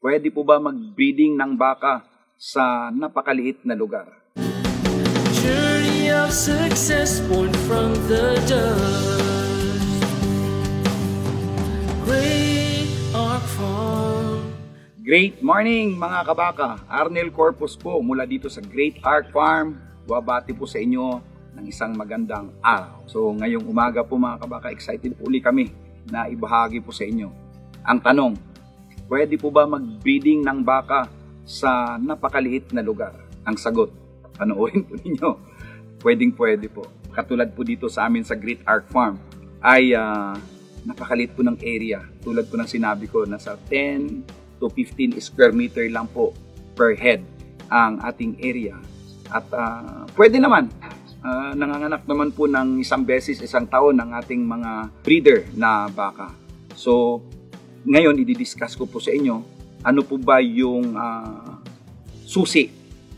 Pwede po ba mag-breeding ng baka sa napakaliit na lugar? Journey of success born from the dust. Great Ark Farm. Great morning mga kabaka! Arnel Corpus po mula dito sa Great Ark Farm. Babati po sa inyo ng isang magandang araw. So ngayong umaga po mga kabaka, excited po ulit kami na ibahagi po sa inyo ang tanong, pwede po ba mag-breeding ng baka sa napakaliit na lugar? Ang sagot, panoorin po ninyo, pwedeng-pwede po. Katulad po dito sa amin sa Great Ark Farm ay napakaliit po ng area. Tulad po ng sinabi ko, nasa 10 to 15 square meter lang po per head ang ating area. At pwede naman, nanganganak naman po ng isang beses, isang taon ang ating mga breeder na baka. So, ngayon, i-discuss ko po sa inyo, ano po ba yung susi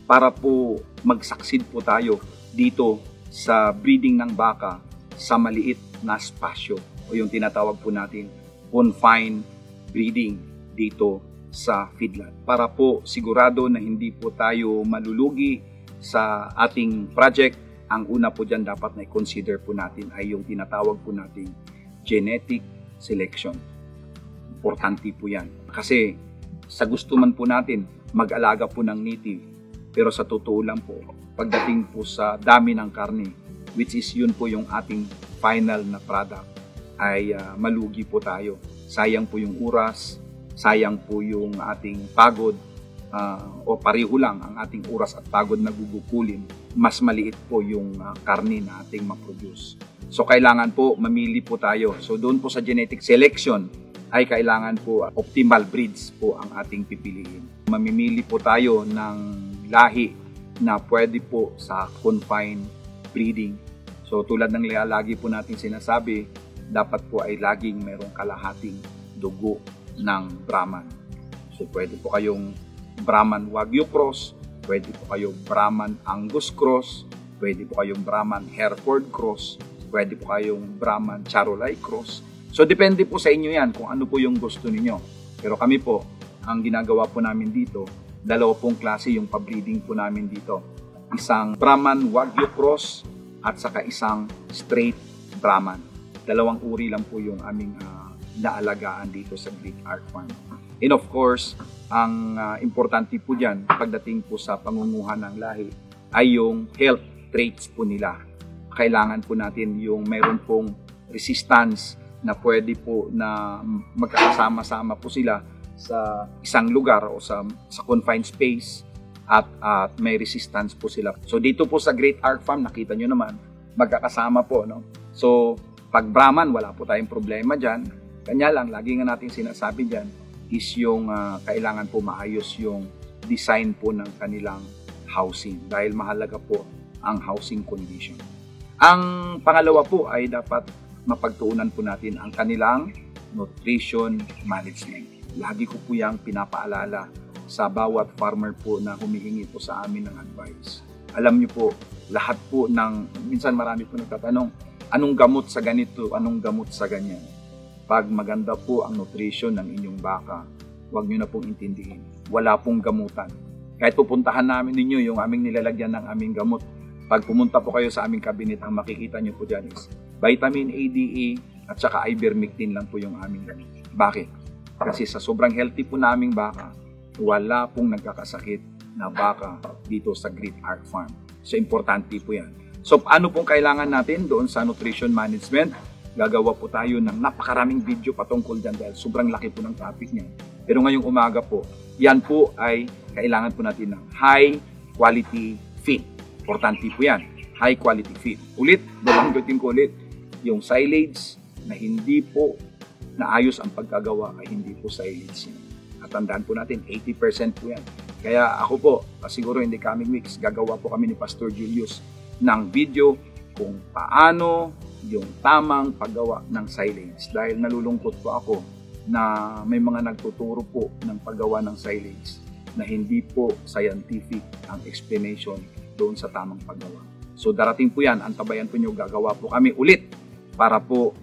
para po mag-succeed po tayo dito sa breeding ng baka sa maliit na spasyo o yung tinatawag po natin confined breeding dito sa feedlot. Para po sigurado na hindi po tayo malulugi sa ating project, ang una po dyan dapat na i-consider po natin ay yung tinatawag po natin genetic selection. Importante po yan. Kasi sa gusto man po natin mag-alaga po ng native, pero sa totoo lang po, pagdating po sa dami ng karne, which is yun po yung ating final na product, ay malugi po tayo. Sayang po yung oras, sayang po yung ating pagod, o pareho lang ang ating oras at pagod na gugukulin, mas maliit po yung karne na ating ma-produce. So kailangan po mamili po tayo. So doon po sa genetic selection, ay kailangan po optimal breeds po ang ating pipiliin. Mamimili po tayo ng lahi na pwede po sa confined breeding. So tulad ng lagi po natin sinasabi, dapat po ay laging mayroong kalahating dugo ng Brahman. So pwede po kayong Brahman Wagyu cross, pwede po kayong Brahman Angus cross, pwede po kayong Brahman Hereford cross, pwede po kayong Brahman Charolais cross. So, depende po sa inyo yan kung ano po yung gusto niyo. Pero kami po, ang ginagawa po namin dito, dalawa pong klase yung pabreeding po namin dito. Isang Brahman Wagyu cross at saka isang straight Brahman. Dalawang uri lang po yung aming naalagaan dito sa Great Ark Farm. And of course, ang importante po dyan, pagdating po sa pangunguha ng lahi, ay yung health traits po nila. Kailangan po natin yung mayroon pong resistance na pwede po na magkakasama-sama po sila sa isang lugar o sa confined space at may resistance po sila. So dito po sa Great Ark Farm, nakita nyo naman, magkakasama po. No? So pag Brahman, wala po tayong problema dyan. Kanya lang, lagi nga natin sinasabi dyan is yung kailangan po maayos yung design po ng kanilang housing dahil mahalaga po ang housing condition. Ang pangalawa po ay dapat mapagtuunan po natin ang kanilang nutrition management. Lagi ko po yung pinapaalala sa bawat farmer po na humihingi po sa amin ng advice. Alam niyo po, lahat po minsan marami po nagtatanong, anong gamot sa ganito, anong gamot sa ganyan? Pag maganda po ang nutrition ng inyong baka, huwag niyo na pong intindihin. Wala pong gamutan. Kahit pupuntahan namin ninyo yung aming nilalagyan ng aming gamot, pag pumunta po kayo sa aming cabinet, ang makikita niyo po dyan is vitamin A, D, E, at saka ivermectin lang po yung aming gamot. Bakit? Kasi sa sobrang healthy po naming baka, wala pong nagkakasakit na baka dito sa Great Ark Farm. So, importante po yan. So, ano pong kailangan natin doon sa nutrition management? Gagawa po tayo ng napakaraming video patungkol dyan dahil sobrang laki po ng topic niya. Pero ngayong umaga po, yan po ay kailangan po natin ng high quality feed. Importante po yan. High quality feed. Ulit, babanggitin ko ulit, yung silage na hindi po naayos ang pagkagawa ay hindi po silage yan. At tandaan po natin, 80% po yan. Kaya ako po, siguro in the coming weeks, gagawa po kami ni Pastor Julius ng video kung paano yung tamang paggawa ng silage. Dahil nalulungkot po ako na may mga nagtuturo po ng paggawa ng silage na hindi po scientific ang explanation doon sa tamang paggawa. So darating po yan, antabayan po nyo, gagawa po kami ulit para po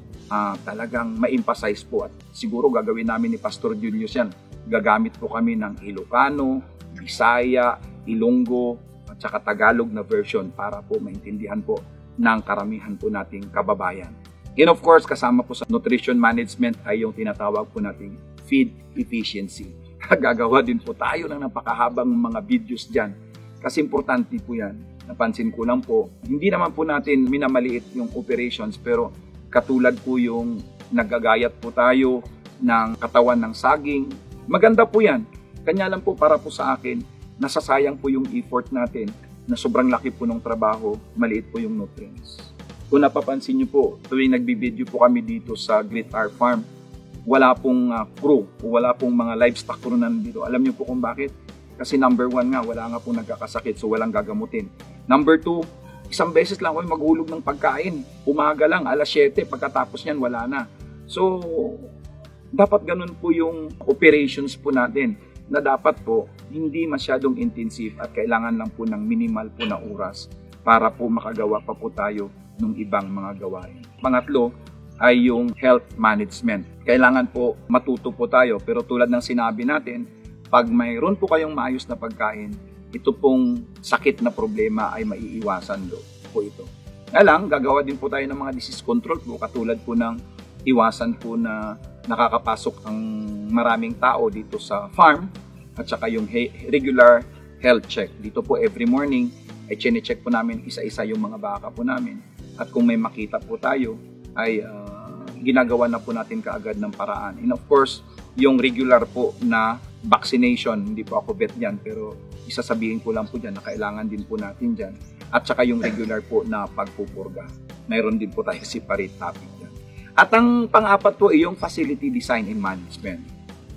talagang ma-emphasize po at siguro gagawin namin ni Pastor Julius yan gagamit po kami ng Ilocano, Bisaya, Ilonggo, at saka Tagalog na version para po maintindihan po ng karamihan po nating kababayan. And of course, kasama po sa nutrition management ay yung tinatawag po nating feed efficiency. Gagawa din po tayo ng napakahabang mga videos dyan kasi importante po yan. Napansin ko lang po, hindi naman po natin minamaliit yung operations pero katulad po yung nagagayat po tayo ng katawan ng saging. Maganda po yan. Kanya lang po para po sa akin, nasasayang po yung effort natin na sobrang laki po ng trabaho, maliit po yung nutrients. Kung napapansin nyo po, tuwing nagbibideo po kami dito sa Great Ark Farm, wala pong crew o wala pong mga livestock crew na nandito. Alam niyo po kung bakit? Kasi number 1 nga, wala nga pong nagkakasakit so walang gagamutin. Number 2, isang beses lang ako maghulog ng pagkain. Umaga lang, alas 7, pagkatapos niyan wala na. So, dapat ganun po yung operations po natin na dapat po hindi masyadong intensive at kailangan lang po ng minimal po na oras para po makagawa pa po tayo ng ibang mga gawain. Pangatlo ay yung health management. Kailangan po matuto po tayo pero tulad ng sinabi natin, pag mayroon po kayong maayos na pagkain, ito pong sakit na problema ay maiiwasan po ito. Kaya lang, gagawa din po tayo ng mga disease control po katulad po ng iwasan po na nakakapasok ang maraming tao dito sa farm at saka yung regular health check. Dito po every morning ay chine-check po namin isa-isa yung mga baka po namin. At kung may makita po tayo, ay ginagawa na po natin kaagad ng paraan. And of course, yung regular po na vaccination, hindi po ako vet dyan, pero isasabihin ko lang po dyan na kailangan din po natin dyan. At saka yung regular po na pagpupurga. Mayroon din po tayo separate topic dyan. At ang pang-apat po ay yung facility design and management.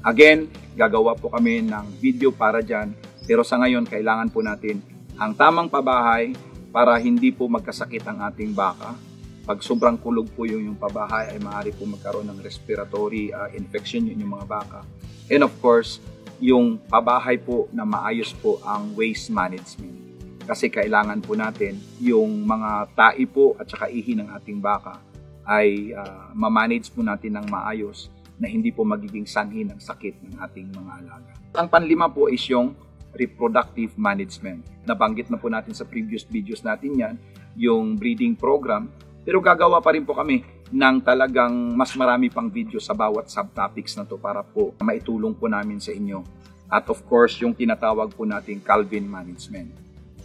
Again, gagawa po kami ng video para dyan, pero sa ngayon, kailangan po natin ang tamang pabahay para hindi po magkasakit ang ating baka. Pag sobrang kulog po yung pabahay ay maaari po magkaroon ng respiratory infection yung mga baka. And of course, yung pabahay po na maayos po ang waste management. Kasi kailangan po natin yung mga tai po at saka ihi ng ating baka ay ma-manage po natin ng maayos na hindi po magiging sanhi ng sakit ng ating mga alaga. Ang panlima po is yung reproductive management. Nabanggit na po natin sa previous videos natin yan, yung breeding program. Pero gagawa pa rin po kami ng talagang mas marami pang video sa bawat subtopics na to para po maitulong po namin sa inyo. At of course, yung tinatawag po natin calving management.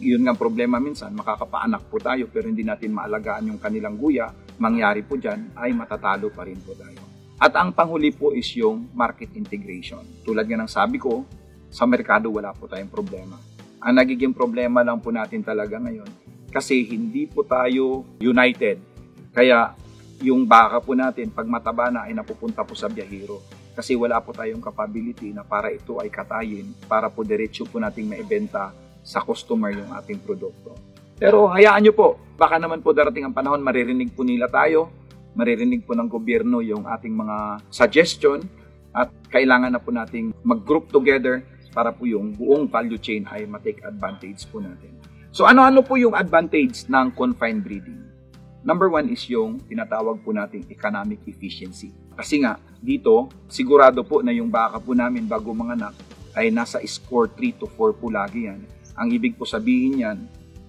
Yun nga problema minsan, makakapaanak po tayo pero hindi natin maalagaan yung kanilang guya. Mangyari po dyan ay matatalo pa rin po tayo. At ang panghuli po is yung market integration. Tulad nga ng sabi ko, sa merkado wala po tayong problema. Ang nagiging problema lang po natin talaga ngayon kasi hindi po tayo united. Kaya yung baka po natin pag mataba na ay napupunta po sa biyahero kasi wala po tayong capability na para ito ay katayin para po diretso po nating maibenta sa customer yung ating produkto. Pero hayaan nyo po, baka naman po darating ang panahon maririnig po nila tayo, maririnig po ng gobyerno yung ating mga suggestion at kailangan na po nating mag-group together para po yung buong value chain ay ma-take advantage po natin. So ano-ano po yung advantage ng confined breeding? Number 1 is yung tinatawag po nating economic efficiency. Kasi nga, dito, sigurado po na yung baka po namin bago manganak ay nasa score 3 to 4 po lagi yan. Ang ibig po sabihin yan,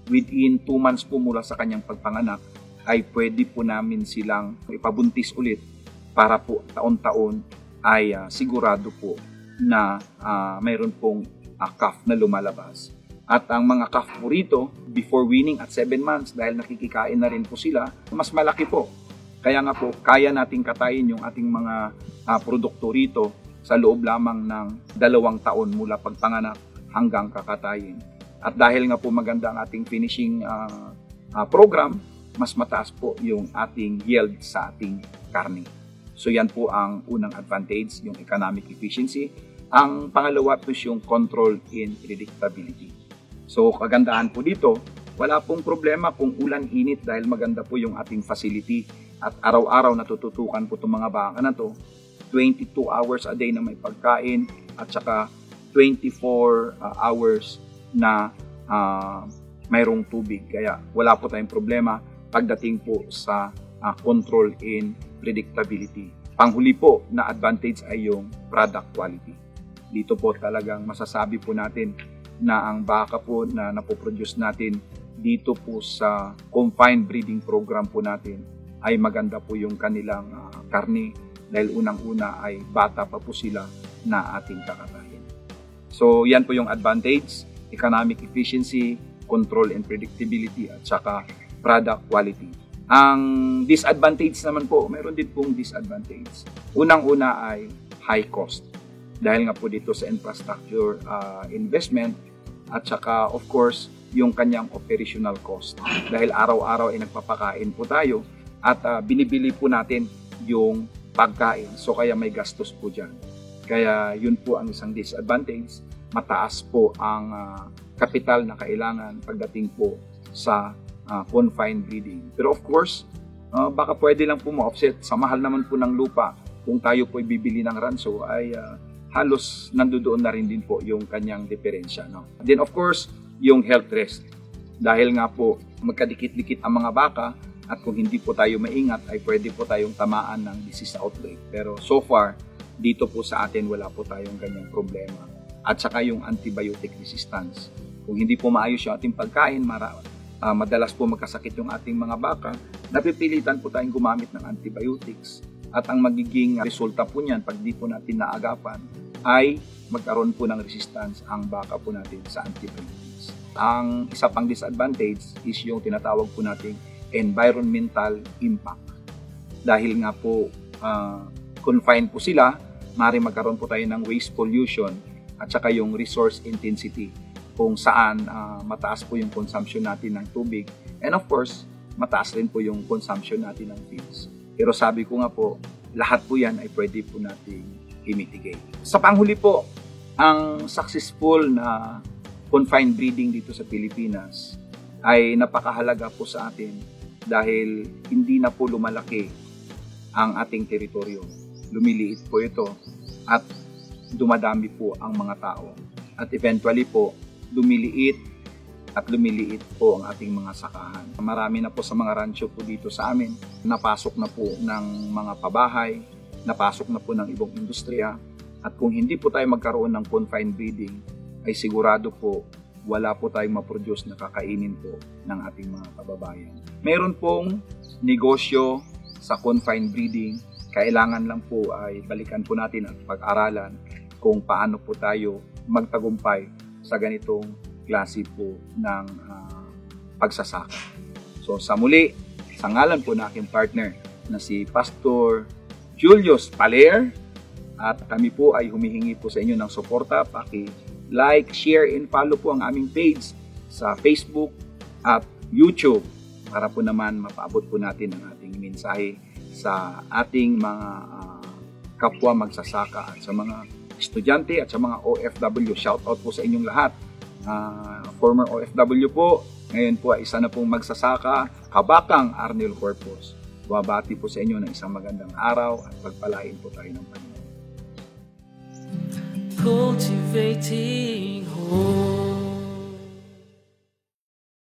within 2 months po mula sa kanyang pagpanganak, ay pwede po namin silang ipabuntis ulit para po taon-taon ay sigurado po na mayroon pong calf na lumalabas. At ang mga calf po rito, before weaning at 7 months, dahil nakikikain na rin po sila, mas malaki po. Kaya nga po, kaya nating katayin yung ating mga produkto rito sa loob lamang ng 2 taon mula pagpanganak hanggang kakatayin. At dahil nga po maganda ang ating finishing program, mas mataas po yung ating yield sa ating karne. So yan po ang unang advantage, yung economic efficiency. Ang pangalawa po yung control in predictability. So kagandahan po dito, wala pong problema kung ulan-init dahil maganda po yung ating facility at araw-araw natututukan po itong mga baka na to. 22 hours a day na may pagkain at saka 24 hours na mayroong tubig. Kaya wala po tayong problema pagdating po sa control in predictability. Panghuli po na advantage ay yung product quality. Dito po talagang masasabi po natin na ang baka po na napoproduce natin dito po sa confined breeding program po natin ay maganda po yung kanilang karne dahil unang-una ay bata pa po sila na ating kakatayin. So yan po yung advantage, economic efficiency, control and predictability at saka product quality. Ang disadvantage naman po, meron din pong disadvantage. Unang-una ay high cost. Dahil nga po dito sa infrastructure investment at saka of course yung kanyang operational cost. Dahil araw-araw ay nagpapakain po tayo at binibili po natin yung pagkain. So kaya may gastos po dyan. Kaya yun po ang isang disadvantage. Mataas po ang kapital na kailangan pagdating po sa confined breeding. Pero of course, baka pwede lang po ma-offset. Sa mahal naman po ng lupa, kung tayo po bibili ng ranso ay halos nandoon na rin din po yung kanyang diferensya. No? Then of course, yung health risk. Dahil nga po magkadikit-dikit ang mga baka at kung hindi po tayo maingat ay pwede po tayong tamaan ng disease outbreak. Pero so far, dito po sa atin wala po tayong ganyang problema. At saka yung antibiotic resistance. Kung hindi po maayos yung ating pagkain, madalas po magkasakit yung ating mga baka, napipilitan po tayong gumamit ng antibiotics. At ang magiging resulta po niyan, pag di po natin naagapan, ay magkaroon po ng resistance ang baka po natin sa antibiotics. Ang isa pang disadvantage is yung tinatawag po nating environmental impact. Dahil nga po confined po sila, maaaring magkaroon po tayo ng waste pollution at saka yung resource intensity kung saan mataas po yung consumption natin ng tubig and of course, mataas rin po yung consumption natin ng feeds. Pero sabi ko nga po, lahat po yan ay pwede po nating i-mitigate. Sa panghuli po, ang successful na confined breeding dito sa Pilipinas ay napakahalaga po sa atin dahil hindi na po lumalaki ang ating teritoryo. Lumiliit po ito at dumadami po ang mga tao. At eventually po, lumiliit po ang ating mga sakahan. Marami na po sa mga rancho po dito sa amin, napasok na po ng mga pabahay, napasok na po ng ibang industriya, at kung hindi po tayo magkaroon ng confined breeding, ay sigurado po wala po tayong ma-produce na kakainin po ng ating mga kababayan. Meron pong negosyo sa confined breeding, kailangan lang po ay balikan po natin at pag-aralan kung paano po tayo magtagumpay sa ganitong klase po ng pagsasaka. So sa muli, sa ngalan po na aking partner na si Pastor Julius Paler at kami po ay humihingi po sa inyo ng suporta. Paki-like, share, and follow po ang aming page sa Facebook at YouTube para po naman mapaabot po natin ang ating mensahe sa ating mga kapwa magsasaka at sa mga estudyante at sa mga OFW. Shout out po sa inyong lahat. Former OFW po, ngayon po ay isa na pong magsasaka, kabakang Arnel Corpus. Babati po sa inyo ng isang magandang araw at pagpalain po tayo ng Panginoon. Cultivating hope.